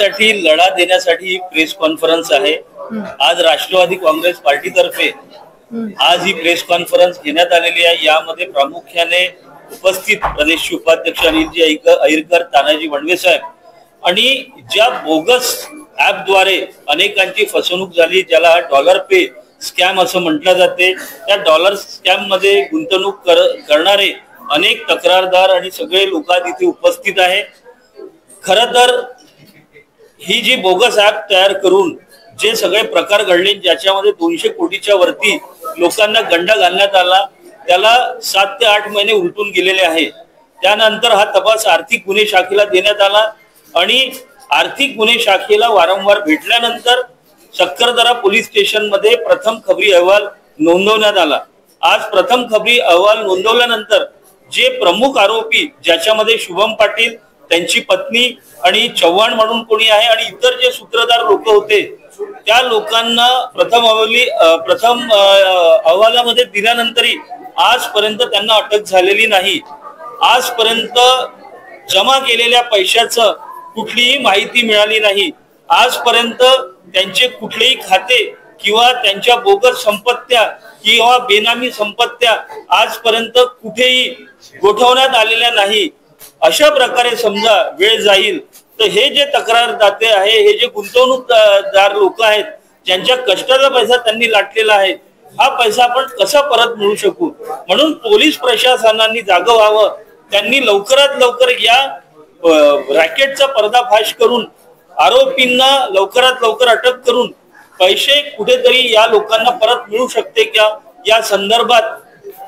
साठी लढा देण्यासाठी प्रेस कॉन्फरन्स आहे। आज राष्ट्रवादी काँग्रेस पार्टीतर्फे आज ही प्रेस कॉन्फरन्स घेण्यात आलेली आहे। यामध्ये प्रामुख्याने उपस्थित प्रदेश उपाध्यक्ष अनिलजी अहिरकर, तानाजी वणवे साहेब आणि ज्या बोगस ऍपद्वारे अनेकांची फसवणूक झाली, ज्याला डॉलर पे स्कॅम असं म्हटलं जाते, त्या डॉलर स्कॅम मध्ये गुंतवणूक करणारे अनेक तक्रारदार आणि सगळे लोक तिथे उपस्थित आहे। खरं तर ही जी बोगस ऍप तयार करून जे सगळे प्रकार घडले, ज्याच्यामध्ये 200 कोटीच्या वरती लोकांना गंडा घालण्यात आला, त्याला 7 ते 8 महिने उलटून गेलेले आहे। त्यानंतर हा तपास आर्थिक गुन्हे शाखेला देण्यात आला आणि आर्थिक गुन्हे शाखेला वारंवार भेटल्यानंतर सक्करदरा पोलीस स्टेशन मध्ये प्रथम खबरी अहवाल नोंदवण्यात आला। आज प्रथम खबरी अहवाल नोंदवल्यानंतर जे प्रमुख आरोपी, ज्याच्यामध्ये शुभम पाटील, त्यांची पत्नी आणि चव्हाण म्हणून कोणी आहे आणि इतर जे सूत्रधार लोक होते, त्या लोकांना प्रथम अहवालामध्ये दिल्यानंतरही आजपर्यंत त्यांना अटक झालेली नाही। आजपर्यंत जमा केलेल्या पैशाचं कुठलीही माहिती मिळाली नाही। आजपर्यंत त्यांचे कुठलेही खाते किंवा त्यांच्या बोगस संपत्त्या किंवा बेनामी संपत्त्या आजपर्यंत कुठेही गोठवण्यात आलेल्या नाही। अशा प्रकारे समजा वेळ जाईल तर हे जे तक्रारदाते आहे, हे जे गुंतवणूकदार लोक आहेत, ज्यांच्या कष्टाचा पैसा त्यांनी लाटलेला आहे, हा पैसा आपण कसा परत मिळू शकू? म्हणून पोलीस प्रशासनाने जागं व्हावं। त्यांनी लवकरात लवकर या रॅकेटचा पर्दाफाश करून आरोपींना लवकरात लवकर अटक करून पैसे कुठेतरी या लोकांना परत मिळू शकते का, या संदर्भात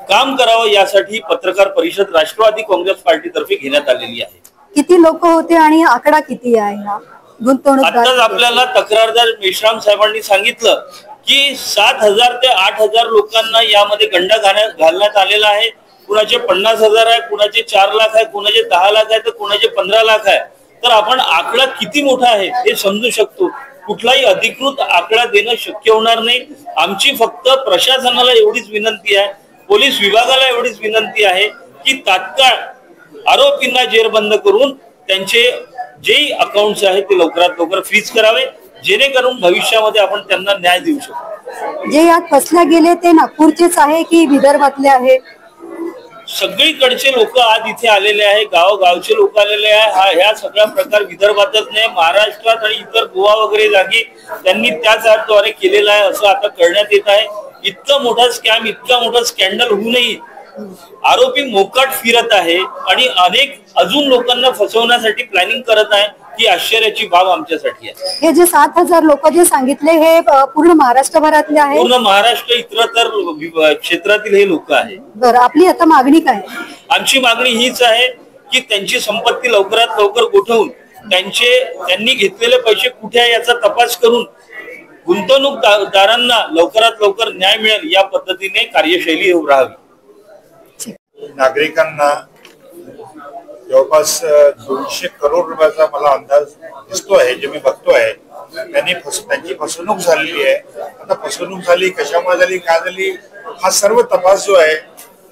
काम करावं, यासाठी पत्रकार परिषद राष्ट्रवादी काँग्रेस पार्टीतर्फे घेण्यात आलेली आहे। किती लोक होते आणि आकडा किती आहे हा गुंतवणूकदार? आताच आपल्याला तक्रारदार मेश्राम साहेबांनी सांगितलं की 7,000 ते 8,000 लोकांना यामध्ये गंडा घालण्यात आलेला आहे। कुणाचे 50,000 आहे, कुणाचे 4 लाख आहे, कुणाचे 10 लाख आहे, तर कुणाचे 15 लाख आहे। तर आपण आकडा किती मोठा आहे हे समजू शकतो। कुठलाही अधिकृत आकडा देणं शक्य होणार नाही। आमची फक्त प्रशासनाला एवढीच विनंती आहे, पोलीस विभागाला एवढीच विनंती आहे की तात्काळ आरोपींना जेरबंद करून त्यांचे जे अकाउंट्स आहेत ते लवकरात लवकर फ्रीज करावे, जेणेकरून भविष्यामध्ये आपण त्यांना न्याय देऊ शकू। जे यात फसले गेले ते नागपूरचेच आहे की विदर्भातले आहे? सगळीकडचे लोक आज इथे आलेले आहे, गावगावचे लोक आलेले आहे। ह्या सगळा प्रकार विदर्भातच नाही, महाराष्ट्रात आणि इतर गोवा वगैरे जागी त्यांनी त्याच ऍपद्वारे केलेला आहे असं आता करण्यात येत आहे। इतका मोठा स्कॅम, इतका मोठा स्कॅन्डल होऊनही आरोपी मोकाट फिरत आहे आणि अनेक अजून लोकांना फसवण्यासाठी प्लॅनिंग करत आहे, ही आश्चर्याची बाब आमच्यासाठी आहे। हे जे 7,000 लोक जे सांगितले हे पूर्ण महाराष्ट्रभरातले आहे? पूर्ण महाराष्ट्र इतरतर क्षेत्रातील हे लोक आहे। बरं, आपली आता मागणी काय? आमची मागणी हीच आहे की त्यांची संपत्ती लवकरात लवकर गोठवून त्यांनी घेतलेले पैसे कुठे आहे याचा तपास करून गुंतवणूकदारांना लवकरात लवकर न्याय मिळेल या पद्धतीने कार्यशैली राहावी। नागरिकांना जवळपास 200 करोड रुपयाचा मला अंदाज दिसतो आहे, जे मी बघतो आहे। त्यांची फसवणूक झालेली आहे। आता फसवणूक झाली, कशामुळे झाली, काय झाली, हा सर्व तपास जो आहे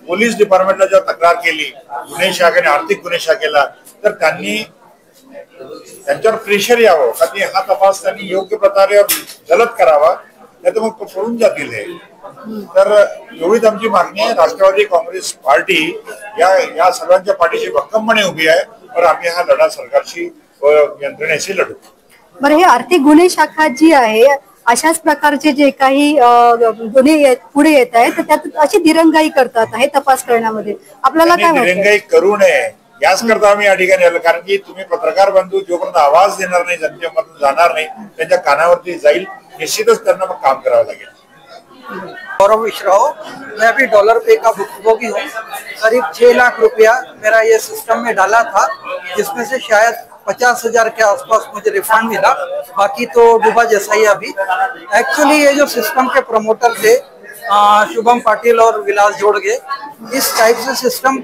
पोलीस डिपार्टमेंटला जेव्हा तक्रार केली गुन्हे शाखेने, आर्थिक गुन्हे शाखेला, तर त्यांनी त्यांच्यावर प्रेशर यावं का हा तपास त्यांनी योग्य प्रकारे जलद करावा, नाही तर मग तो पळून जातील हे। तर एवढीच आमची मागणी आहे। राष्ट्रवादी काँग्रेस पार्टी या सर्वांच्या पाठीशी भक्कमपणे उभी आहे और आम्ही हा लढा सरकारशी व यंत्रणेशी लढू। बरं, हे आर्थिक गुन्हे शाखा जी आहे अशाच प्रकारचे जे काही गुन्हे पुढे येत आहेत तर त्यात अशी दिरंगाई करतात हे तपास करण्यामध्ये, आपल्याला काय वाटतं? दिरंगाई करू नये याच करता आम्ही या ठिकाणी आलो, कारण की तुम्ही पत्रकार बंधू जोपर्यंत आवाज देणार नाही, जनतेमधून जाणार नहीं, त्यांच्या कानावरती जाईल, निश्चितच त्यांना मग काम करावं लागेल। गौरव विश्राव, मैं अभी डॉलर पे का भुक्तभोगी हूँ। करीब 6 लाख रुपया मेरा ये सिस्टम में डाला था, जिसमें से शायद 50,000 के आसपास मुझे रिफंड मिला, बाकी तो डूबा जैसा ही अभी। एक्चुअली ये जो सिस्टम के प्रमोटर थे शुभम पाटिल और विलास जोड़गे, इस टाइप से सिस्टम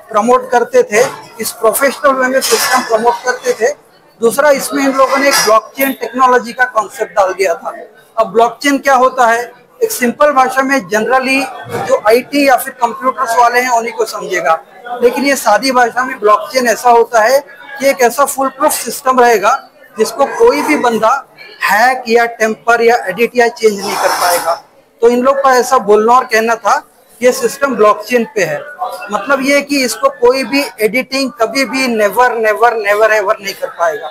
प्रमोट करते थे, इस प्रोफेशनल वे में सिस्टम प्रमोट करते थे। दूसरा, इसमें इन लोगों ने एक ब्लॉकचेन टेक्नोलॉजी का कॉन्सेप्ट डाल दिया था। अब ब्लॉकचेन क्या होता है, एक सिंपल भाषा में जनरली जो आईटी या फिर कंप्यूटर्स वाले हैं उन्हीं को समझेगा, लेकिन ये सादी भाषा में ब्लॉकचेन ऐसा होता है कि एक ऐसा फुल प्रूफ सिस्टम रहेगा जिसको कोई भी बंदा हैक या टेम्पर या एडिट या चेंज नहीं कर पाएगा। तो इन लोग का ऐसा बोलना और कहना था ये सिस्टम ब्लॉकचेन पे है, मतलब ये कि इसको कोई भी एडिटिंग कभी भी नेवर नेवर नेवर एवर नहीं कर पाएगा।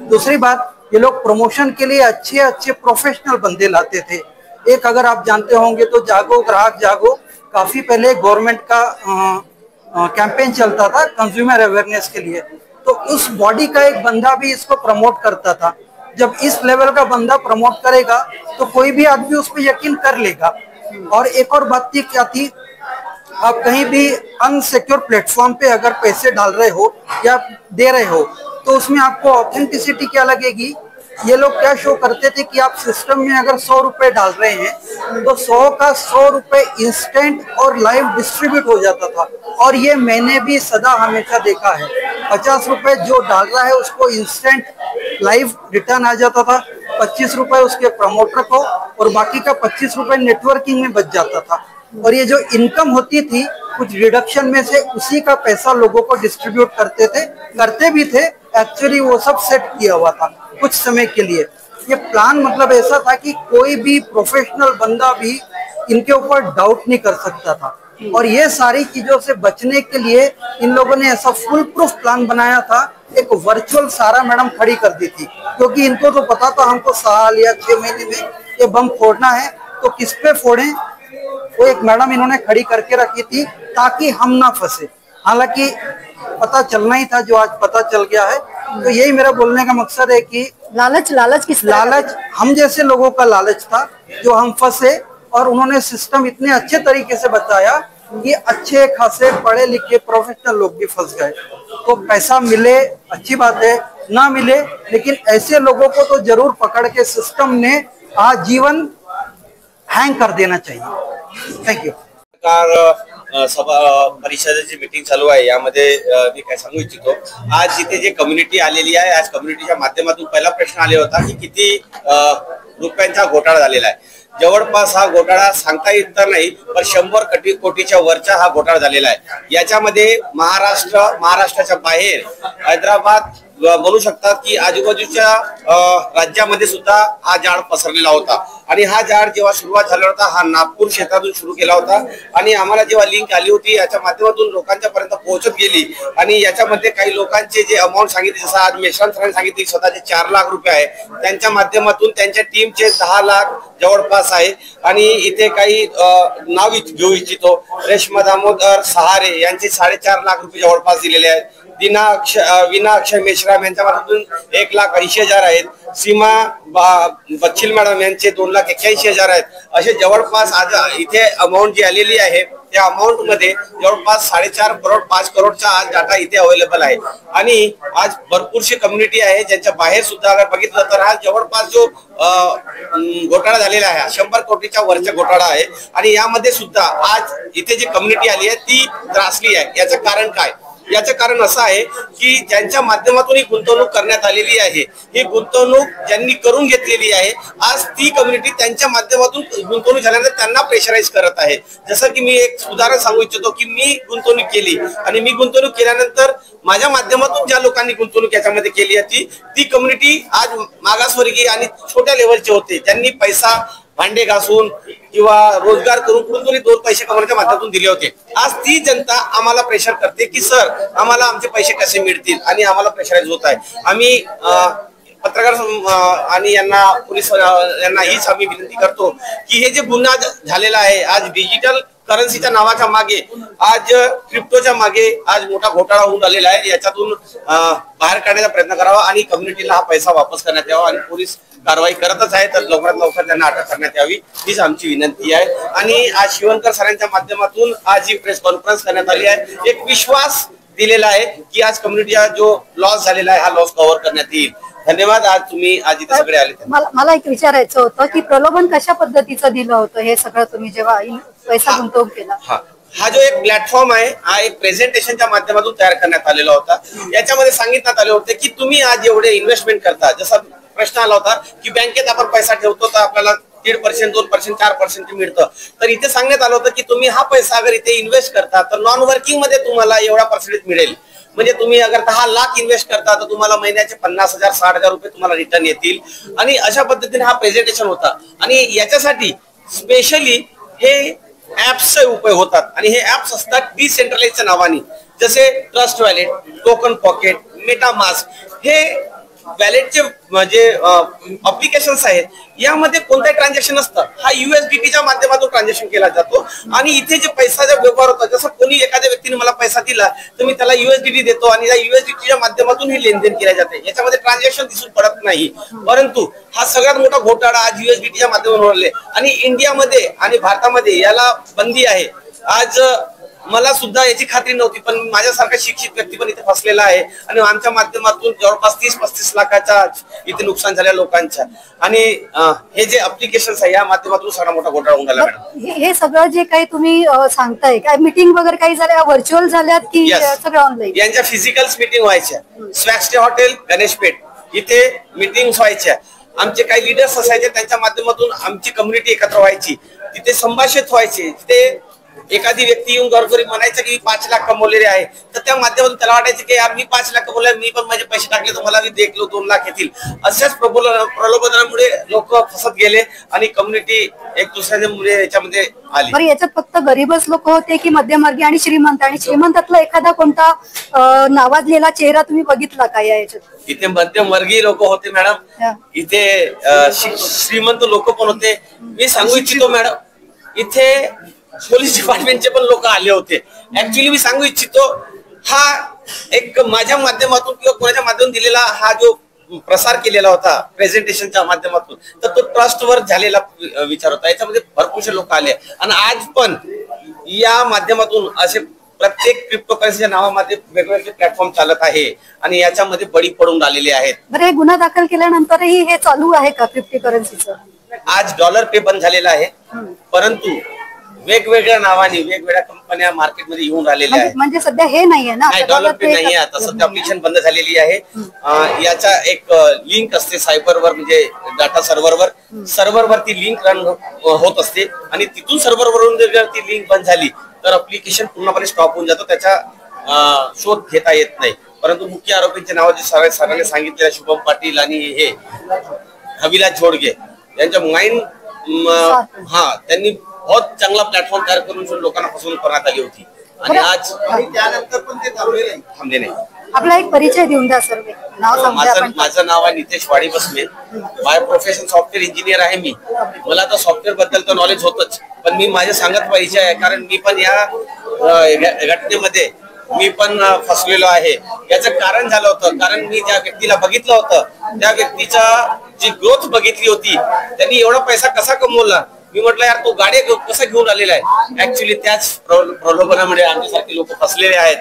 दूसरी बात, ये लोग प्रमोशन के लिए अच्छे अच्छे प्रोफेशनल बंदे लाते थे। एक अगर आप जानते होंगे तो जागो ग्राहक जागो, काफी पहले गवर्नमेंट का कैंपेन चलता था कंज्यूमर अवेयरनेस के लिए, तो उस बॉडी का एक बंदा भी इसको प्रमोट करता था। जब इस लेवल का बंदा प्रमोट करेगा तो कोई भी आदमी उस पर यकीन कर लेगा। और एक और बात थी, क्या थी, आप कहीं भी अनसिक्योर प्लेटफॉर्म पे अगर पैसे डाल रहे हो या दे रहे हो तो उसमें आपको ऑथेंटिसिटी क्या लगेगी। ये लोग क्या शो करते थे कि आप सिस्टम में अगर 100 रुपए डाल रहे हैं तो 100 का 100 रुपए इंस्टेंट और लाइव डिस्ट्रीब्यूट हो जाता था। और ये मैंने भी सदा हमेशा देखा है, 50 रुपए जो डाल रहा है उसको इंस्टेंट लाइव रिटर्न आ जाता था, 25 रुपए उसके प्रमोटर को और बाकी का 25 रुपए नेटवर्किंग में बच जाता था। और ये जो इनकम होती थी कुछ रिडक्शन में से उसी का पैसा लोगों को डिस्ट्रीब्यूट करते भी थे। एक्चुअली वो सब सेट किया हुआ था कुछ समय के लिए। ये प्लान मतलब ऐसा था कि कोई भी प्रोफेशनल बंदा भी इनके ऊपर डाउट नहीं कर सकता था। और ये सारी चीजों से बचने के लिए इन लोगों ने ऐसा फुल प्रूफ प्लान बनाया था। एक वर्चुअल सारा मैडम खड़ी कर दी थी, क्योंकि इनको तो पता था हमको साल या 6 महीने में ये बम फोड़ना है, तो किस पे फोड़ें, वो एक मैडम इन्होंने खड़ी करके रखी थी ताकि हम ना फंसे। हालांकि पता चलना ही था जो आज पता चल गया है। तो यही मेरा बोलने का मकसद है कि लालच किस लालच हम जैसे लोगों का लालच था जो हम फंसे, और उन्होंने सिस्टम इतने अच्छे तरीके से बताया कि अच्छे खासे पढ़े लिखे प्रोफेशनल लोग भी फंस गए। तो पैसा मिले अच्छी बात है, ना मिले लेकिन ऐसे लोगों को तो जरूर पकड़ के सिस्टम ने आजीवन हँग कर देना चाहिए। थँक्यू। सभा परिषदेची मीटिंग चालू आहे, यामध्ये मी काय सांगू इच्छितो, आज इथे जे कम्युनिटी आलेली आहे, आज कम्युनिटीच्या माध्यमातून पहिला प्रश्न आले होता की किती रुपयांचा घोटाळा झालेला आहे। जवळपास हा घोटाळा सांगता येत नाही, पण 100 कोटीच्या वरचा हा घोटाळा झालेला आहे। याच्यामध्ये महाराष्ट्राच्या बाहेर हैदराबाद म्हणू शकतात की आजूबाजूच्या राज्यामध्ये सुद्धा हा जाळ पसरलेला होता। आणि हा जाळ जेव्हा सुरुवात झाला होता हा नागपूर क्षेत्रातून सुरू केला होता आणि आम्हाला जेव्हा लिंक आली होती याच्या माध्यमातून लोकांच्या पर्यंत पोहोचत गेली। आणि याच्यामध्ये काही लोकांचे जे अमाउंट सांगितले, जसं आज मेश्राम सरांनी सांगितले स्वतःचे 4 लाख रुपये आहे, त्यांच्या माध्यमातून त्यांच्या टीमचे 10 लाख जवळपास आहे। आणि इथे काही नाव घेऊ इच्छितो, रेश्मा दामोदर सहारे यांचे 4.5 लाख रुपये जवळपास दिलेले आहेत। विना अक्षय मेश्राम यांच्या माध्यमातून 1,80,000 आहेत। सीमा बच्चिल मॅडम यांचे 2,81,000 आहेत। असे जवळपास आज इथे अमाउंट जी आलेली आहे त्या अमाउंट मध्ये जवळपास 4.5 करोड 5 करोडचा आज डाटा इथे अवेलेबल आहे। आणि आज भरपूरशी कम्युनिटी आहे ज्यांच्या बाहेर सुद्धा अगर बघितलं तर हा जवळपास जो घोटाळा झालेला आहे 100 कोटीच्या वरचा घोटाळा आहे। आणि यामध्ये सुद्धा आज इथे जी कम्युनिटी आली आहे ती त्रासली आहे। याचं कारण काय? याचं कारण असं आहे की ज्यांच्या माध्यमातून ही गुंतवणूक करण्यात आलेली आहे, ही गुंतवणूक ज्यांनी करून घेतलेली आहे, आज ती कम्युनिटी त्यांच्या माध्यमातून गुंतवणूक झाल्यानंतर त्यांना प्रेशराईज करत आहे। जसं की मी एक उदाहरण सांगू इच्छितो की मी गुंतवणूक केली आणि मी गुंतवणूक केल्यानंतर माझ्या माध्यमातून ज्या लोकांनी गुंतवणूक याच्यामध्ये केली होती ती कम्युनिटी आज मागासवर्गीय आणि छोट्या लेवलचे होते, ज्यांनी पैसा भांडे घासून किंवा रोजगार करून कुठून 2 पैसे कमवण्याच्या माध्यमातून दिले होते। आज ती जनता आम्हाला प्रेशर करते की सर आम्हाला आमचे पैसे कसे मिळतील आणि आम्हाला प्रेशराईज होत आहे। आम्ही पत्रकार आणि यांना पोलीस यांना हीच आम्ही विनंती करतो की हे जे गुन्हा झालेला आहे, आज डिजिटल करन्सीच्या नावाच्या मागे, आज क्रिप्टोच्या मागे आज मोठा घोटाळा होऊन आलेला आहे। याच्यातून बाहेर काढण्याचा प्रयत्न करावा आणि कम्युनिटीला हा पैसा वापस करण्यात यावा आणि पोलीस कारवाई करतच आहे, तर लवकरात लवकर त्यांना अटक करण्यात यावी हीच आमची विनंती आहे। आणि आज शिवणकर सरांच्या माध्यमातून आज ही प्रेस कॉन्फरन्स करण्यात आली आहे, एक विश्वास दिलेला आहे की आज कम्युनिटीचा जो लॉस झालेला आहे हा लॉस कव्हर करण्यात येईल। धन्यवाद। आज तुम्ही आज इथे सगळे आले। मला एक विचारायचं होतं की प्रलोभन कशा पद्धतीचं दिलं होतं हे सगळं तुम्ही जेव्हा पैसा गुंतवणूक केला? हा जो एक प्लॅटफॉर्म आहे हा एक प्रेझेंटेशनच्या माध्यमातून तयार करण्यात आलेला होता। याच्यामध्ये सांगितण्यात आले होते की तुम्ही आज एवढे इन्व्हेस्टमेंट करता, जसा प्रश्न आला होता की बँकेत आपण पैसा ठेवतो तर आपल्याला 1.5%, 2%, 4% मिळतं, तर इथे सांगण्यात आलं होतं की तुम्ही हा पैसा अगर इथे इन्व्हेस्ट करता तर नॉन वर्किंग मध्ये तुम्हाला एवढा पर्सेंटेज मिळेल। म्हणजे तुम्ही अगर 10 लाख इन्व्हेस्ट करता तर तुम्हाला महिन्याचे 50,000 60,000 रुपये तुम्हाला रिटर्न येतील. आणि अशा पद्धतीने हा प्रेझेंटेशन होता. आणि याच्यासाठी स्पेशली हे ऍप्सचे उपयोग होतात. आणि हे ऍप्स असतात डिसेंट्रलाइजच्या नावाने, जसे trust valet, token pocket, MetaMask. हे वॅलेटचे म्हणजे अप्लिकेशन्स आहेत. यामध्ये कोणताही ट्रान्झॅक्शन नसतं. हा USDTच्या माध्यमातून ट्रान्झॅक्शन केला जातो. आणि इथे जे पैशाचा व्यवहार होता, जसं कोणी एखाद्या व्यक्तीने मला पैसा दिला तर मी त्याला USDT देतो आणि या USDTच्या माध्यमातून ही लेनदेन केले जाते. याच्यामध्ये ट्रान्झॅक्शन दिसून पडत नाही. परंतु हा सगळ्यात मोठा घोटाळा आज USDTच्या माध्यमातून होईल. आणि इंडियामध्ये आणि भारतामध्ये याला बंदी आहे. आज मला सुद्धा याची खात्री नव्हती, पण माझ्यासारखा शिक्षित व्यक्ती पण इथे फसलेला आहे. आणि आमच्या माध्यमातून जवळपास 30-35 लाखाच्या इथे नुकसान झाल्या लोकांच्या. आणि हे जे अप्लिकेशन्स आहे या माध्यमातून सगळा मोठा घोटाळा होऊन राहिला मॅडम. हे सगळं जे काही तुम्ही सांगताय, काय मीटिंग वगैरे काही झाल्या, व्हर्च्युअल झाल्यात की सगळं ऑनलाईन? यांच्या फिजिकल मीटिंग व्हायच्या. स्वॅगस्टे हॉटेल, गणेशपेठ इथे मीटिंग व्हायच्या. आमचे काही लिडर्स असायचे, त्यांच्या माध्यमातून आमची कम्युनिटी एकत्र व्हायची. तिथे संभाषित व्हायचे. तिथे एखादी व्यक्ती येऊन घरोघरी म्हणायचं की 5 लाख कमवलेले आहे, तर त्या माध्यमातून त्याला वाटायचं की यार मी 5 लाख कमवले, मी पण माझे पैसे टाकले तर मला देखलो 2 लाख येतील. अशाच प्रलोभनामुळे लोक फसत गेले आणि कम्युनिटी एक दुसऱ्यामुळे याच्यामध्ये आली. बरं, याच्यात फक्त गरीबच लोक होते की मध्यमवर्गीय आणि श्रीमंत? आणि श्रीमंतातला एखादा कोणता नावाजलेला चेहरा तुम्ही बघितला का याच्यात? इथे मध्यमवर्गीय लोक होते मॅडम. इथे श्रीमंत लोक पण होते. मी सांगू इच्छितो मॅडम, इथे पोलीस डिपार्टमेंटचे पण लोक आले होते. ऍक्च्युली मी सांगू इच्छितो, हा एक माझ्या माध्यमातून किंवा कोणाच्या माध्यमातून दिलेला हा जो प्रसार केलेला होता प्रेझेंटेशनच्या माध्यमातून, तर तो ट्रस्टवर झालेला विचार होता. याच्यामध्ये भरपूरसे लोक आले. आणि आज पण या माध्यमातून असे प्रत्येक क्रिप्टोकरन्सीच्या नावामध्ये वेगवेगळे प्लॅटफॉर्म चालत आहे आणि याच्यामध्ये बळी पडून आलेले आहेत. बरं, हे गुन्हा दाखल केल्यानंतरही हे चालू आहे का क्रिप्टोकरन्सीचं? आज डॉलर पे बंद झालेला आहे, परंतु वेगवेगळ्या नावाने वेगवेगळ्या कंपन्या मार्केटमध्ये येऊन राहिलेल्या आहेत. म्हणजे सध्या हे नाहीये ना, डॉलर पे नाहीये. आता सध्या अप्लिकेशन बंद झालेली आहे. याचा एक लिंक असते सायबरवर, म्हणजे डाटा सर्व्हरवरती लिंक रन होत असते आणि तिथून सर्व्हरवरून जर ती लिंक बंद झाली तर अप्लिकेशन पूर्णपणे स्टॉप होऊन जातो. त्याचा शोध घेता येत नाही. परंतु मुख्य आरोपींचे नाव जे सरांनी सांगितले, शुभम पाटील आणि हे अविलास जोडगे, यांच्या माइंड त्यांनी बहुत चांगला प्लॅटफॉर्म तयार करून लोकांना फसवणूक करण्यात आली होती. आणि आज त्यानंतर पण ते थांबले नाही. आपला एक परिचय देऊन द्या सर. माझं नाव आहे नितेश वाडी बसमे. बाय प्रोफेशन सॉफ्टवेअर इंजिनियर आहे मी. मला आता सॉफ्टवेअर बद्दल तर नॉलेज होतच, पण मी माझे सांगत परिचय आहे, कारण मी पण या घटनेमध्ये मी पण फसलेलो आहे. याचं कारण झालं होतं, कारण मी ज्या व्यक्तीला बघितलं होतं त्या व्यक्तीचा जी ग्रोथ बघितली होती, त्यांनी एवढा पैसा कसा कमवला. मी म्हटलं यार तो गाडी कसा घेऊन आलेला आहे. ऍक्च्युली त्याच प्रलोभनामुळे आमच्यासारखे लोक फसलेले आहेत.